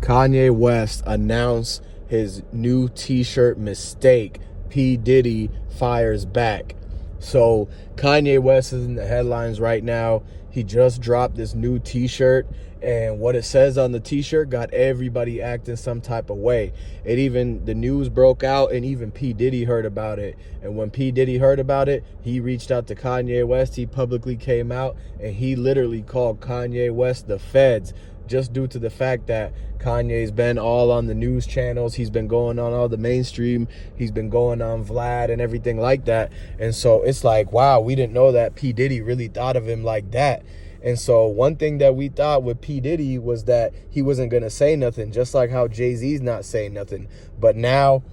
Kanye West announced his new t-shirt mistake. P. Diddy fires back. So Kanye West is in the headlines right now. He just dropped this new t-shirt, and what it says on the t-shirt got everybody acting some type of way. The news broke out, and even P. Diddy heard about it. And when P. Diddy heard about it, he reached out to Kanye West. He publicly came out, and he literally called Kanye West the feds, just due to the fact that Kanye's been all on the news channels. He's been going on all the mainstream. He's been going on Vlad and everything like that. And so it's like, wow, we didn't know that P. Diddy really thought of him like that. And so one thing that we thought with P. Diddy was that he wasn't going to say nothing, just like how Jay-Z's not saying nothing. But now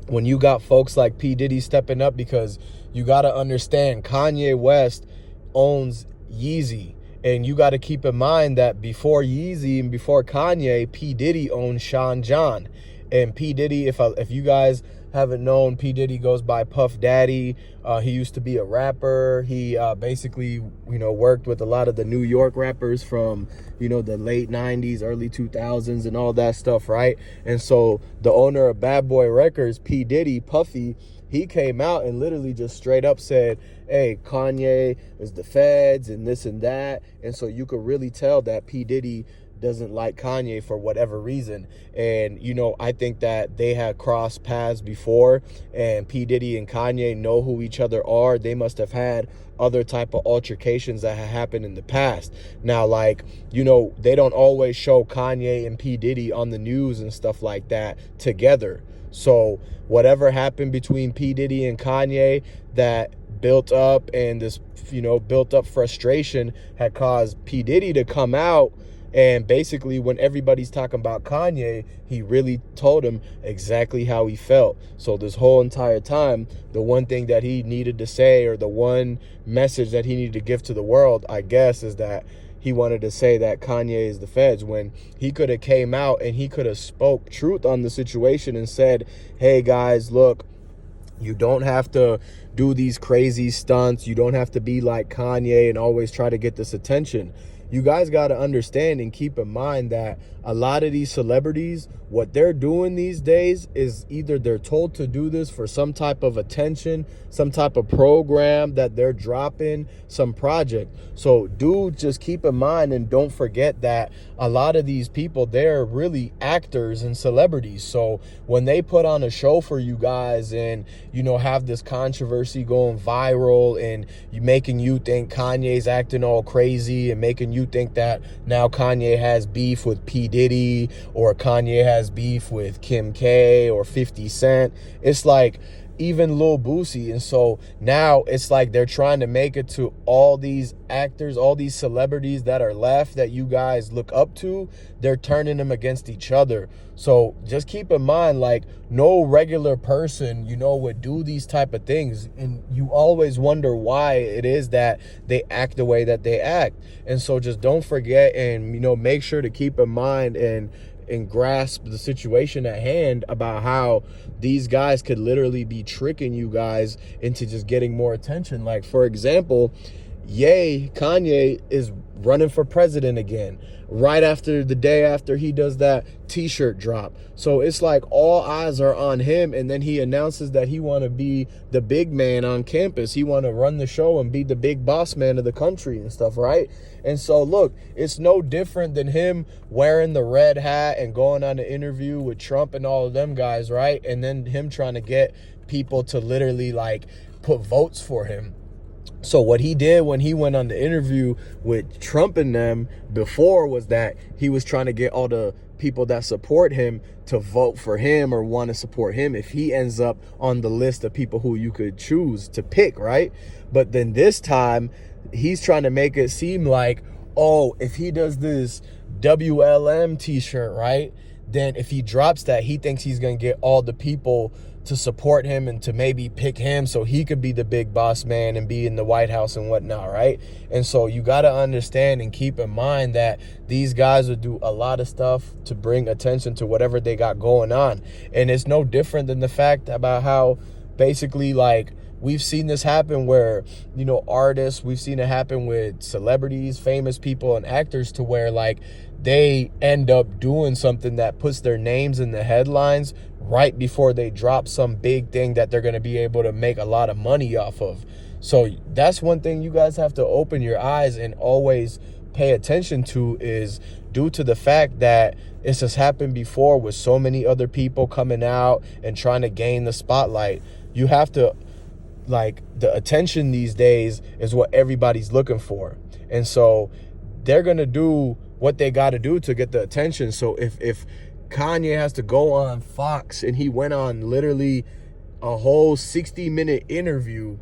when you got folks like P. Diddy stepping up, because you got to understand Kanye West owns Yeezy. And you got to keep in mind that before Yeezy and before Kanye, P. Diddy owned Sean John. And P. Diddy, if you guys haven't known, P. Diddy goes by Puff Daddy. He used to be a rapper. He basically, worked with a lot of the New York rappers from, the late 90s, early 2000s and all that stuff, right? And so the owner of Bad Boy Records, P. Diddy, Puffy, he came out and literally just straight up said, hey, Kanye is the feds and this and that. And so you could really tell that P. Diddy doesn't like Kanye for whatever reason. And, I think that they had crossed paths before, and P. Diddy and Kanye know who each other are. They must have had other type of altercations that had happened in the past. Now, they don't always show Kanye and P. Diddy on the news and stuff like that together. So whatever happened between P. Diddy and Kanye that built up, and this, built up frustration had caused P. Diddy to come out. And basically, when everybody's talking about Kanye, he really told him exactly how he felt. So this whole entire time, the one thing that he needed to say, or the one message that he needed to give to the world, I guess, is that he wanted to say that Kanye is the feds, when he could have came out and he could have spoke truth on the situation and said, hey guys, look, you don't have to do these crazy stunts. You don't have to be like Kanye and always try to get this attention. You guys got to understand and keep in mind that a lot of these celebrities, what they're doing these days is either they're told to do this for some type of attention, some type of program that they're dropping, some project. So dude, just keep in mind and don't forget that a lot of these people, they're really actors and celebrities. So when they put on a show for you guys and, have this controversy going viral and making you think Kanye's acting all crazy and making you think that now Kanye has beef with P. Diddy, or Kanye has beef with Kim K or 50 Cent, it's like even Lil Boosie. And so now it's like they're trying to make it to all these actors, all these celebrities that are left that you guys look up to, they're turning them against each other. So just keep in mind, no regular person, would do these type of things. And you always wonder why it is that they act the way that they act. And so just don't forget and, make sure to keep in mind and grasp the situation at hand about how these guys could literally be tricking you guys into just getting more attention. Like, for example, Kanye is running for president again right after the day after he does that t-shirt drop. So it's like all eyes are on him, and then he announces that he want to be the big man on campus. He want to run the show and be the big boss man of the country and stuff, right? And so look, it's no different than him wearing the red hat and going on an interview with Trump and all of them guys, right? And then him trying to get people to literally put votes for him. So what he did when he went on the interview with Trump and them before was that he was trying to get all the people that support him to vote for him or want to support him if he ends up on the list of people who you could choose to pick, right? But then this time he's trying to make it seem like, oh, if he does this WLM t-shirt, right, then if he drops that, he thinks he's going to get all the people to support him and to maybe pick him so he could be the big boss man and be in the White House and whatnot, right? And so you got to understand and keep in mind that these guys would do a lot of stuff to bring attention to whatever they got going on. And it's no different than the fact about how basically we've seen this happen where, you know, artists, we've seen it happen with celebrities, famous people, and actors, to where like they end up doing something that puts their names in the headlines right before they drop some big thing that they're going to be able to make a lot of money off of. So that's one thing you guys have to open your eyes and always pay attention to, is due to the fact that it's just happened before with so many other people coming out and trying to gain the spotlight. You have to, like, the attention these days is what everybody's looking for. And so they're going to do what they got to do to get the attention. So if Kanye has to go on Fox, and he went on literally a whole 60-minute interview,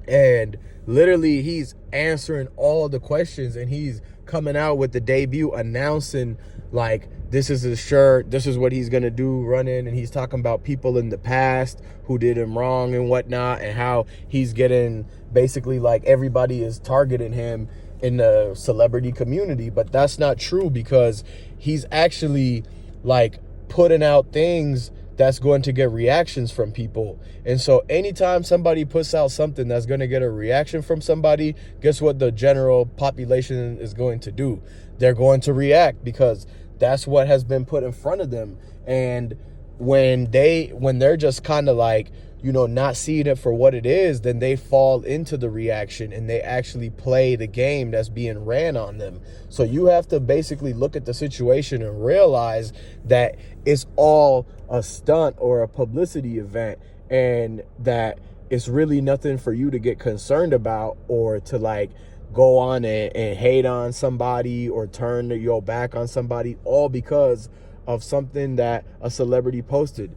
and literally he's answering all the questions, and he's coming out with the debut announcing, like, this is his shirt, this is what he's gonna do running, and he's talking about people in the past who did him wrong and whatnot, and how he's getting, basically, like, everybody is targeting him in the celebrity community. But that's not true, because he's actually, like, putting out things that's going to get reactions from people. And so anytime somebody puts out something that's going to get a reaction from somebody, guess what the general population is going to do? They're going to react, because that's what has been put in front of them. And when they're just kind of like, you know, not seeing it for what it is, then they fall into the reaction, and they actually play the game that's being ran on them. So you have to basically look at the situation and realize that it's all a stunt or a publicity event, and that it's really nothing for you to get concerned about, or to like go on and hate on somebody or turn your back on somebody, all because of something that a celebrity posted.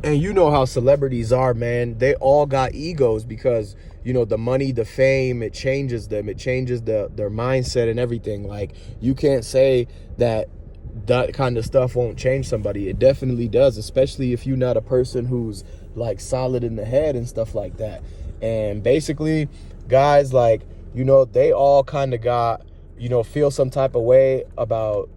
And you know how celebrities are, man. They all got egos, because, you know, the money, the fame, it changes them. It changes their mindset and everything. Like, you can't say that kind of stuff won't change somebody. It definitely does, especially if you're not a person who's, like, solid in the head and stuff like that. And basically, guys, like, you know, they all kind of got, you know, feel some type of way about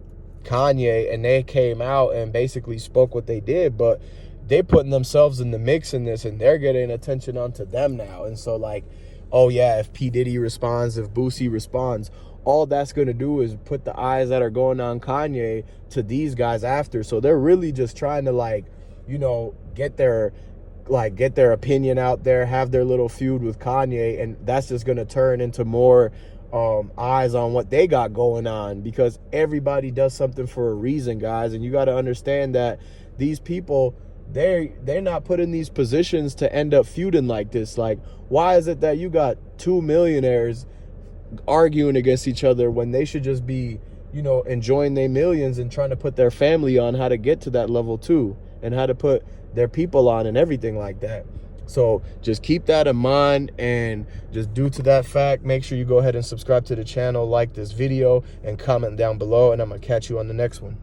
Kanye, and they came out and basically spoke what they did. But they putting themselves in the mix in this, and they're getting attention onto them now. And so, like, oh yeah, if P. Diddy responds, if Boosie responds, all that's going to do is put the eyes that are going on Kanye to these guys after. So they're really just trying to, like, you know, get their opinion out there, have their little feud with Kanye, and that's just going to turn into more eyes on what they got going on, because everybody does something for a reason, guys. And you got to understand that they's people, they're not put in these positions to end up feuding like this. Like, why is it that you got two millionaires arguing against each other when they should just be, you know, enjoying their millions and trying to put their family on how to get to that level too, and how to put their people on and everything like that? So just keep that in mind, and just due to that fact, make sure you go ahead and subscribe to the channel, like this video, and comment down below, and I'm gonna catch you on the next one.